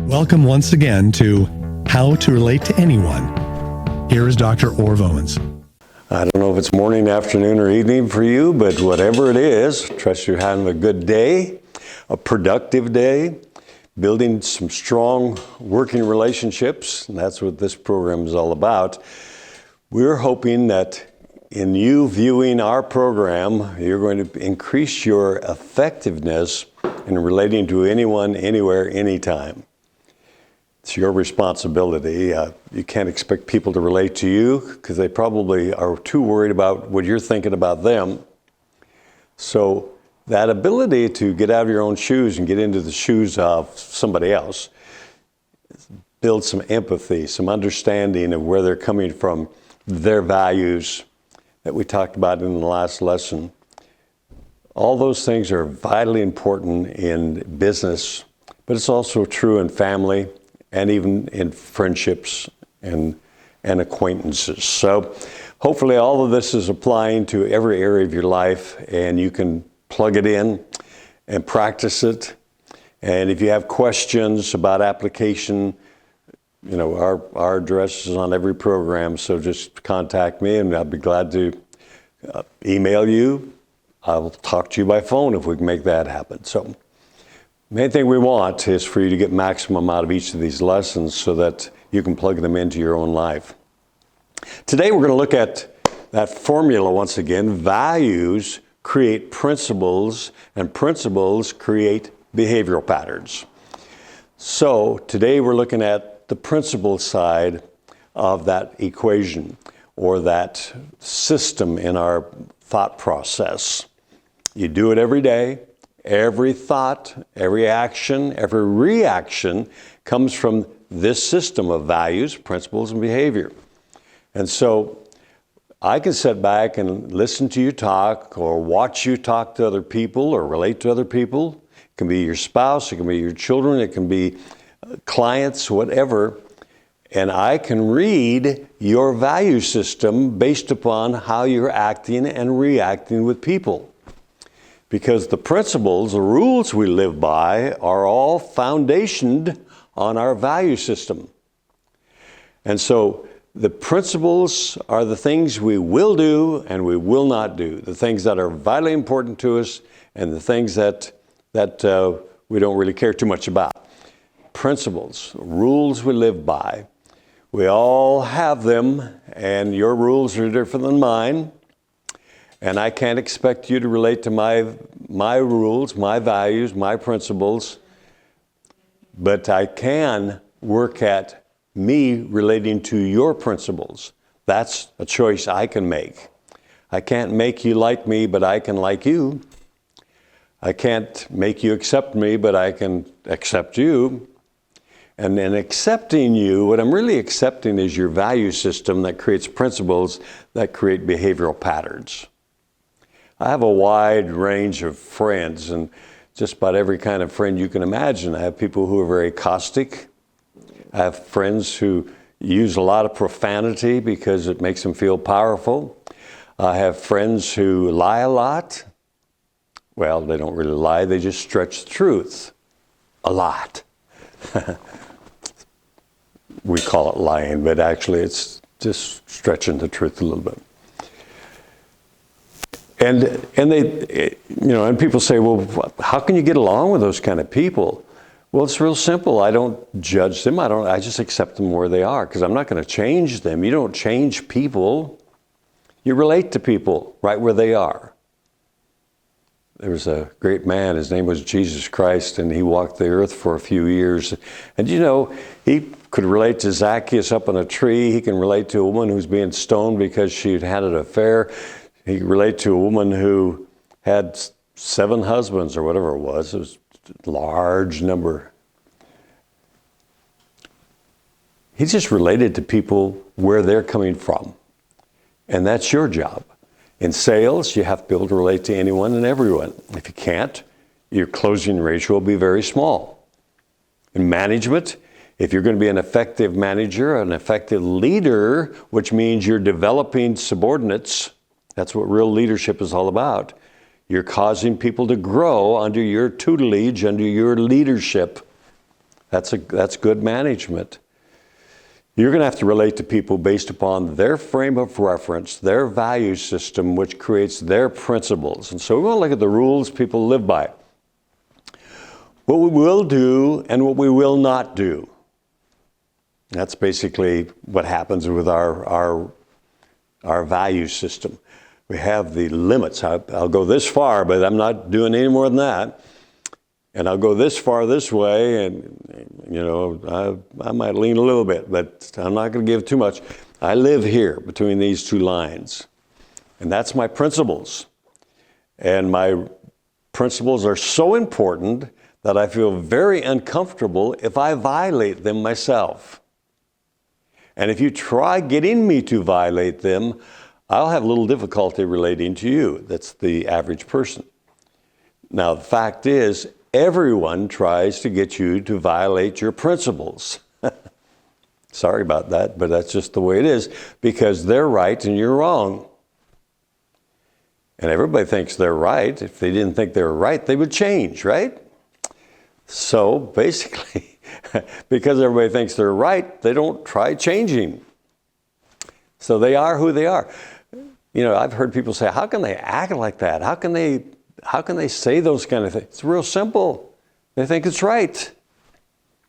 Welcome once again to How to Relate to Anyone. Here is Dr. Orv Owens. I don't know if it's morning, afternoon, or evening for you, but whatever it is, trust you're having a good day, a productive day, building some strong working relationships, and that's what this program is all about. We're hoping that in you viewing our program, you're going to increase your effectiveness in relating to anyone, anywhere, anytime. It's your responsibility. You can't expect people to relate to you because they probably are too worried about what you're thinking about them. So that ability to get out of your own shoes and get into the shoes of somebody else, build some empathy, some understanding of where they're coming from, their values that we talked about in the last lesson. All those things are vitally important in business, but it's also true in family and even in friendships and acquaintances. So hopefully all of this is applying to every area of your life, and you can plug it in and practice it. And if you have questions about application, you know, our address is on every program, so just contact me and I'll be glad to email you. I'll talk to you by phone if we can make that happen. So main thing we want is for you to get maximum out of each of these lessons so that you can plug them into your own life. Today we're going to look at that formula once again. Values create principles, and principles create behavioral patterns. So today we're looking at the principle side of that equation, or that system in our thought process. You do it every day. Every thought, every action, every reaction comes from this system of values, principles, and behavior. And so I can sit back and listen to you talk, or watch you talk to other people, or relate to other people. It can be your spouse, it can be your children, it can be clients, whatever. And I can read your value system based upon how you're acting and reacting with people. Because the principles, the rules we live by are all foundationed on our value system. And so the principles are the things we will do and we will not do, the things that are vitally important to us and the things that we don't really care too much about. Principles, rules we live by. We all have them, and your rules are different than mine. And I can't expect you to relate to my rules, my values, my principles, but I can work at me relating to your principles. That's a choice I can make. I can't make you like me, but I can like you. I can't make you accept me, but I can accept you. And in accepting you, what I'm really accepting is your value system that creates principles that create behavioral patterns. I have a wide range of friends, and just about every kind of friend you can imagine. I have people who are very caustic. I have friends who use a lot of profanity because it makes them feel powerful. I have friends who lie a lot. Well, they don't really lie, they just stretch the truth a lot. We call it lying, but actually it's just stretching the truth a little bit. And they, and people say, well, how can you get along with those kind of people? Well, it's real simple. I don't judge them. I just accept them where they are, because I'm not going to change them. You don't change people. You relate to people right where they are. There was a great man, his name was Jesus Christ, and he walked the earth for a few years. And he could relate to Zacchaeus up on a tree. He can relate to a woman who's being stoned because she'd had an affair. He could relate to a woman who had 7 husbands or whatever it was. It was a large number. He just related to people where they're coming from. And that's your job. In sales, you have to be able to relate to anyone and everyone. If you can't, your closing ratio will be very small. In management, if you're going to be an effective manager, an effective leader, which means you're developing subordinates, that's what real leadership is all about. You're causing people to grow under your tutelage, under your leadership. That's good management. You're going to have to relate to people based upon their frame of reference, their value system, which creates their principles. And so we want to look at the rules people live by. What we will do and what we will not do. That's basically what happens with our value system. We have the limits. I'll go this far, but I'm not doing any more than that. And I'll go this far this way, and I might lean a little bit, but I'm not going to give too much. I live here between these two lines, and that's my principles. And my principles are so important that I feel very uncomfortable if I violate them myself. And if you try getting me to violate them, I'll have a little difficulty relating to you. That's the average person. Now, the fact is, everyone tries to get you to violate your principles. Sorry about that, but that's just the way it is, because they're right and you're wrong. And everybody thinks they're right. If they didn't think they were right, they would change, right? So basically, because everybody thinks they're right, they don't try changing. So they are who they are. I've heard people say, how can they act like that? How can they say those kind of things? It's real simple. They think it's right.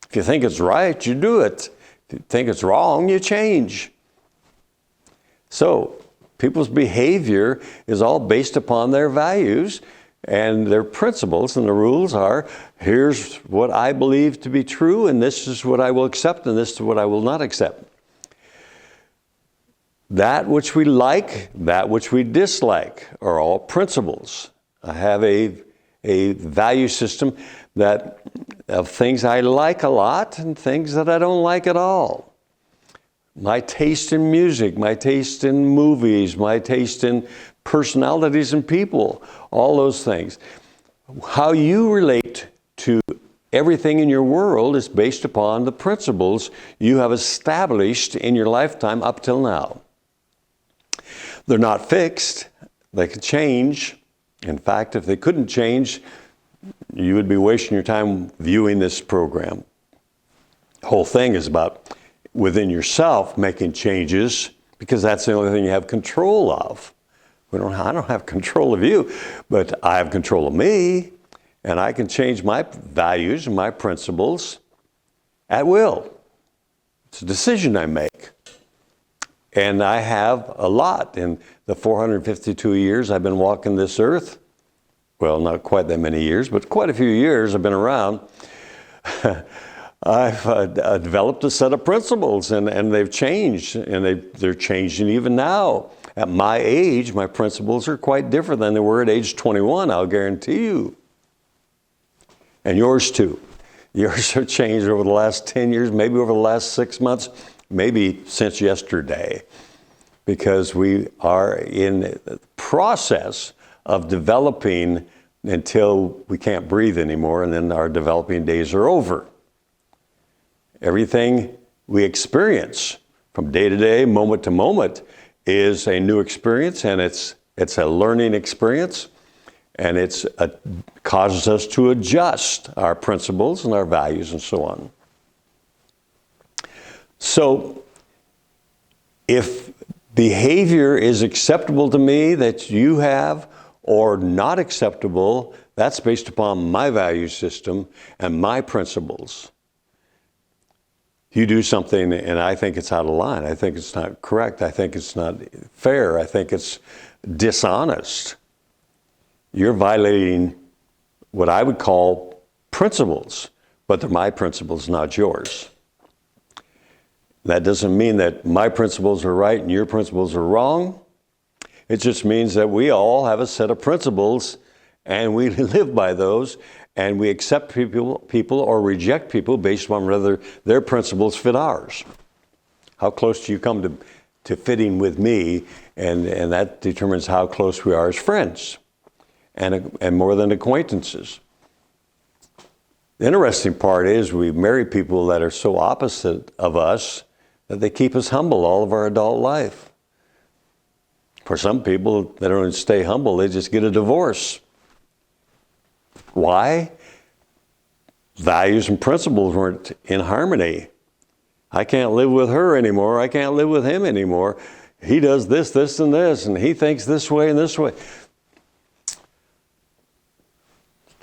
If you think it's right, you do it. If you think it's wrong, you change. So people's behavior is all based upon their values and their principles, and the rules are, here's what I believe to be true, and this is what I will accept, and this is what I will not accept. That which we like, that which we dislike are all principles. I have a value system of things I like a lot and things that I don't like at all. My taste in music, my taste in movies, my taste in personalities and people, all those things. How you relate to everything in your world is based upon the principles you have established in your lifetime up till now. They're not fixed. They can change. In fact, if they couldn't change, you would be wasting your time viewing this program. The whole thing is about within yourself making changes, because that's the only thing you have control of. I don't have control of you, but I have control of me, and I can change my values and my principles at will. It's a decision I make. And I have a lot in the 452 years I've been walking this earth. Well, not quite that many years, but quite a few years I've been around. I've developed a set of principles, and they've changed, and they're changing even now. At my age, my principles are quite different than they were at age 21, I'll guarantee you. And yours too. Yours have changed over the last 10 years, maybe over the last 6 months, maybe since yesterday, because we are in the process of developing until we can't breathe anymore, and then our developing days are over. Everything we experience from day to day, moment to moment, is a new experience, and it's a learning experience, and it causes us to adjust our principles and our values and so on. So if behavior is acceptable to me that you have or not acceptable, that's based upon my value system and my principles. You do something and I think it's out of line. I think it's not correct. I think it's not fair. I think it's dishonest. You're violating what I would call principles, but they're my principles, not yours. That doesn't mean that my principles are right and your principles are wrong. It just means that we all have a set of principles and we live by those, and we accept people or reject people based on whether their principles fit ours. How close do you come to fitting with me, and that determines how close we are as friends and more than acquaintances. The interesting part is we marry people that are so opposite of us that they keep us humble all of our adult life. For some people, they don't even stay humble, they just get a divorce. Why? values and principles weren't in harmony. I can't live with her anymore. I can't live with him anymore. He does this, this, and this, and he thinks this way and this way.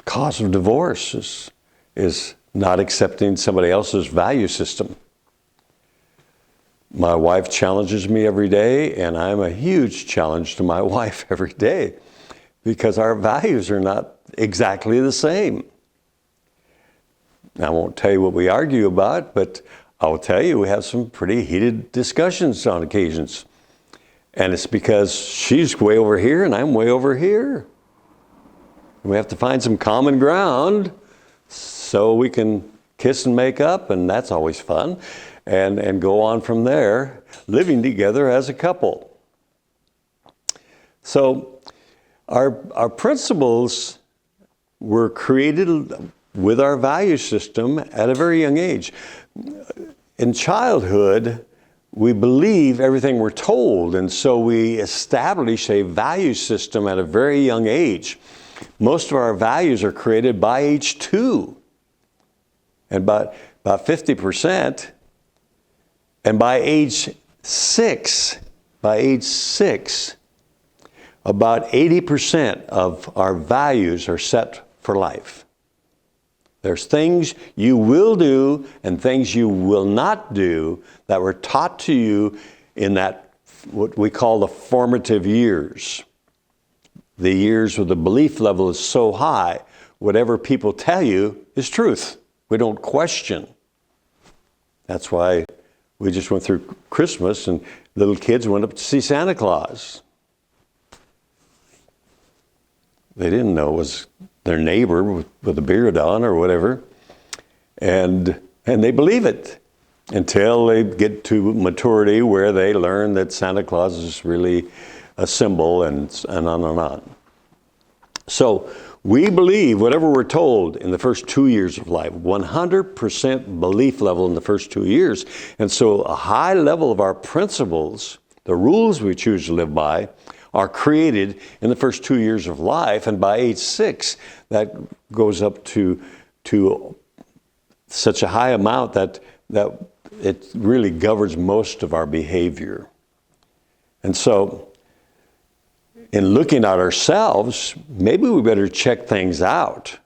Cause of divorce is not accepting somebody else's value system. My wife challenges me every day, and I'm a huge challenge to my wife every day because our values are not exactly the same. I won't tell you what we argue about, but I'll tell you we have some pretty heated discussions on occasions. And it's because she's way over here and I'm way over here. We have to find some common ground so we can kiss and make up, and that's always fun, and go on from there, living together as a couple. So our principles were created with our value system at a very young age. In childhood, we believe everything we're told, and so we establish a value system at a very young age. Most of our values are created by age 2, and about 50%. And by age 6, about 80% of our values are set for life. There's things you will do and things you will not do that were taught to you in that, what we call the formative years. The years where the belief level is so high, whatever people tell you is truth. We don't question. That's why we just went through Christmas and little kids went up to see Santa Claus. They didn't know it was their neighbor with a beard on or whatever. And they believe it until they get to maturity where they learn that Santa Claus is really a symbol and on and on. So we believe whatever we're told in the first 2 years of life, 100% belief level in the first 2 years. And so a high level of our principles, the rules we choose to live by, are created in the first 2 years of life. And by age 6, that goes up to such a high amount that it really governs most of our behavior. And so in looking at ourselves, maybe we better check things out.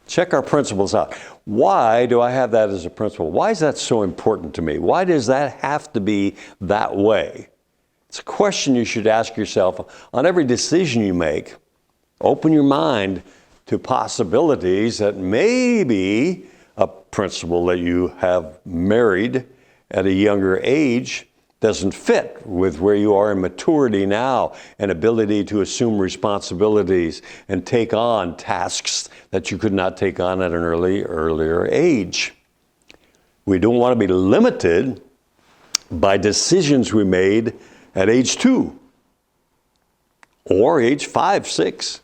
Check our principles out. Why do I have that as a principle? Why is that so important to me? Why does that have to be that way? It's a question you should ask yourself on every decision you make. Open your mind to possibilities that maybe a principle that you have married at a younger age doesn't fit with where you are in maturity now and ability to assume responsibilities and take on tasks that you could not take on at an earlier age. We don't want to be limited by decisions we made at age 2 or age 5, 6.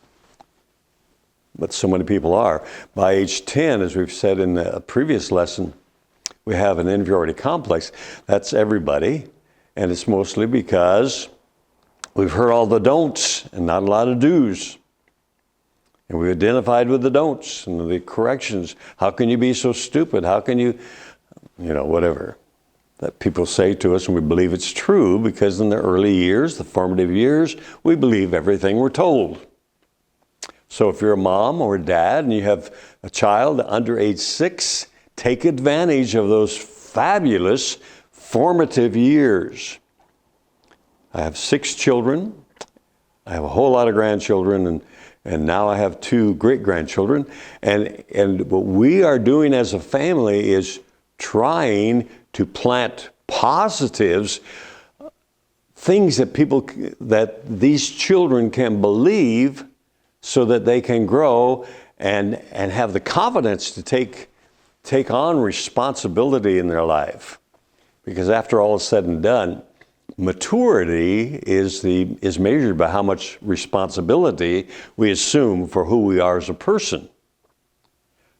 But so many people are. By age 10, as we've said in the previous lesson, we have an inferiority complex. That's everybody. And it's mostly because we've heard all the don'ts and not a lot of do's. And we identified with the don'ts and the corrections. How can you be so stupid? How can you, whatever that people say to us, and we believe it's true because in the early years, the formative years, we believe everything we're told. So if you're a mom or a dad and you have a child under age 6, take advantage of those fabulous formative years. I have 6 children. I have a whole lot of grandchildren, and now I have 2 great-grandchildren. And what we are doing as a family is trying to plant positives, things that these children can believe so that they can grow and have the confidence to take on responsibility in their life. Because after all is said and done, maturity is measured by how much responsibility we assume for who we are as a person.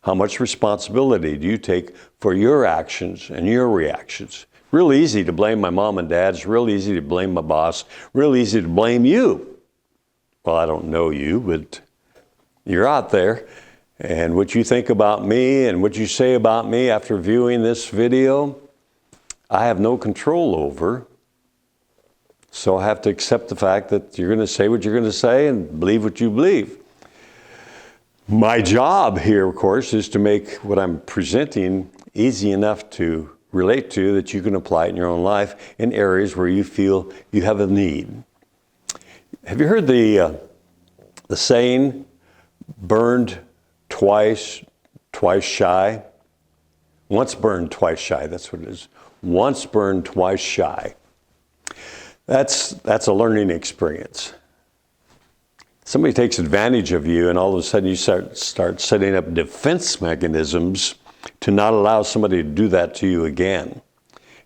How much responsibility do you take for your actions and your reactions? Real easy to blame my mom and dad. It's real easy to blame my boss. Real easy to blame you. Well, I don't know you, but you're out there. And what you think about me and what you say about me after viewing this video, I have no control over. So I have to accept the fact that you're going to say what you're going to say and believe what you believe. My job here, of course, is to make what I'm presenting easy enough to relate to that you can apply it in your own life in areas where you feel you have a need. Have you heard the saying, burned twice shy? Once burned, twice shy. That's what it is. Once burned, twice shy. That's a learning experience. Somebody takes advantage of you and all of a sudden you start setting up defense mechanisms to not allow somebody to do that to you again.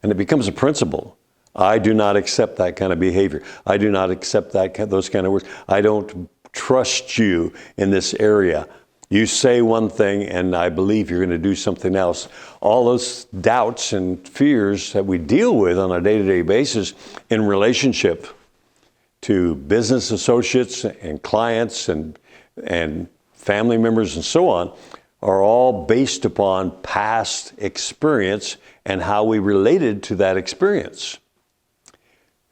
And it becomes a principle. I do not accept that kind of behavior. I do not accept those kind of words. I don't trust you in this area. You say one thing and I believe you're going to do something else. All those doubts and fears that we deal with on a day-to-day basis in relationship to business associates and clients and family members and so on are all based upon past experience and how we related to that experience.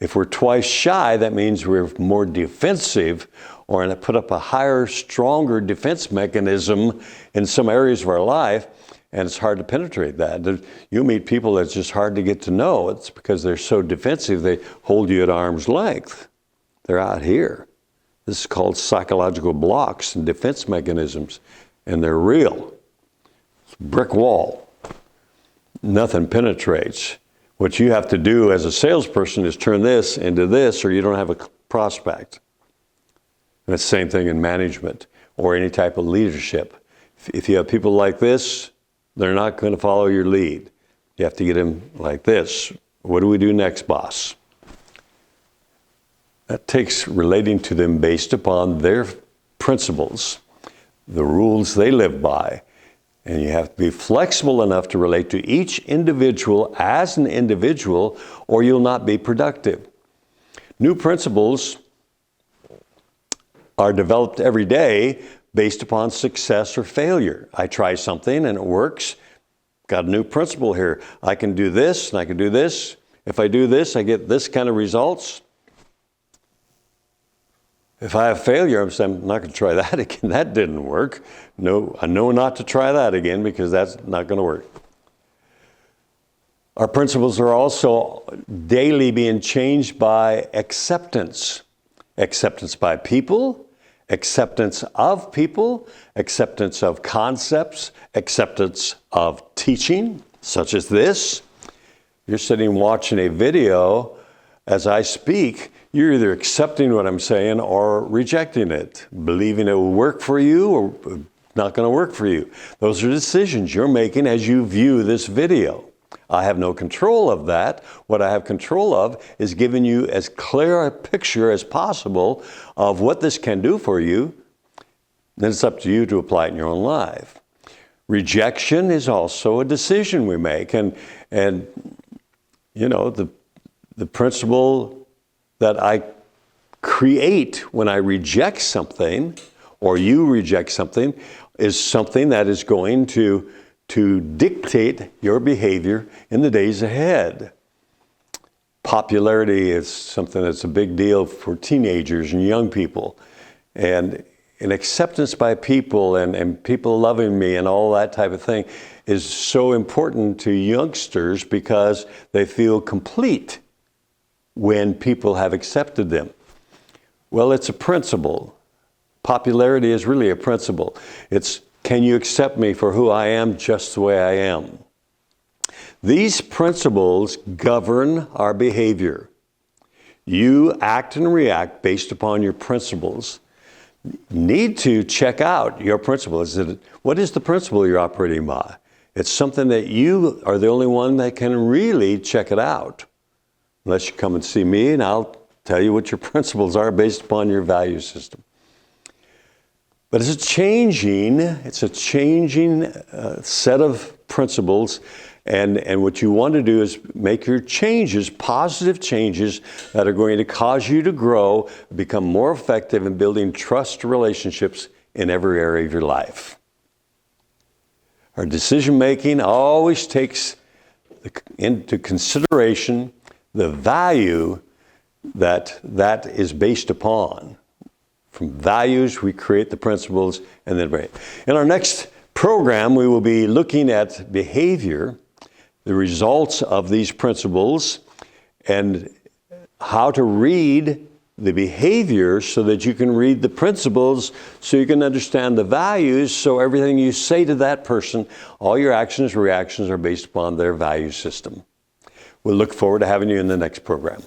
If we're twice shy, that means we're more defensive or put up a higher, stronger defense mechanism in some areas of our life, and it's hard to penetrate that. You meet people that's just hard to get to know. It's because they're so defensive, they hold you at arm's length. They're out here. This is called psychological blocks and defense mechanisms, and they're real. It's a brick wall. Nothing penetrates. What you have to do as a salesperson is turn this into this, or you don't have a prospect. And it's the same thing in management or any type of leadership. If you have people like this, they're not going to follow your lead. You have to get them like this. What do we do next, boss? That takes relating to them based upon their principles, the rules they live by. And you have to be flexible enough to relate to each individual as an individual, or you'll not be productive. New principles are developed every day based upon success or failure. I try something and it works. Got a new principle here. I can do this and I can do this. If I do this, I get this kind of results. If I have failure, I'm saying, I'm not going to try that again. That didn't work. No, I know not to try that again because that's not going to work. Our principles are also daily being changed by acceptance. Acceptance by people, acceptance of people, acceptance of concepts, acceptance of teaching, such as this. You're sitting watching a video as I speak. You're either accepting what I'm saying or rejecting it, believing it will work for you or not going to work for you. Those are decisions you're making as you view this video. I have no control of that. What I have control of is giving you as clear a picture as possible of what this can do for you. Then it's up to you to apply it in your own life. Rejection is also a decision we make. And you know, the principle that I create when I reject something or you reject something is something that is going to dictate your behavior in the days ahead. Popularity is something that's a big deal for teenagers and young people. And acceptance by people and people loving me and all that type of thing is so important to youngsters because they feel complete when people have accepted them. Well, it's a principle. Popularity is really a principle. It's, can you accept me for who I am, just the way I am? These principles govern our behavior. You act and react based upon your principles. Need to check out your principle. What is the principle you're operating by? It's something that you are the only one that can really check it out. Unless you come and see me and I'll tell you what your principles are based upon your value system. But it's a changing set of principles. And what you want to do is make your changes, positive changes that are going to cause you to grow, become more effective in building trust relationships in every area of your life. Our decision making always takes into consideration the value that is based upon. From values, we create the principles, and then in our next program, we will be looking at behavior, the results of these principles, and how to read the behavior so that you can read the principles, so you can understand the values, so everything you say to that person, all your actions, reactions are based upon their value system. We'll look forward to having you in the next program.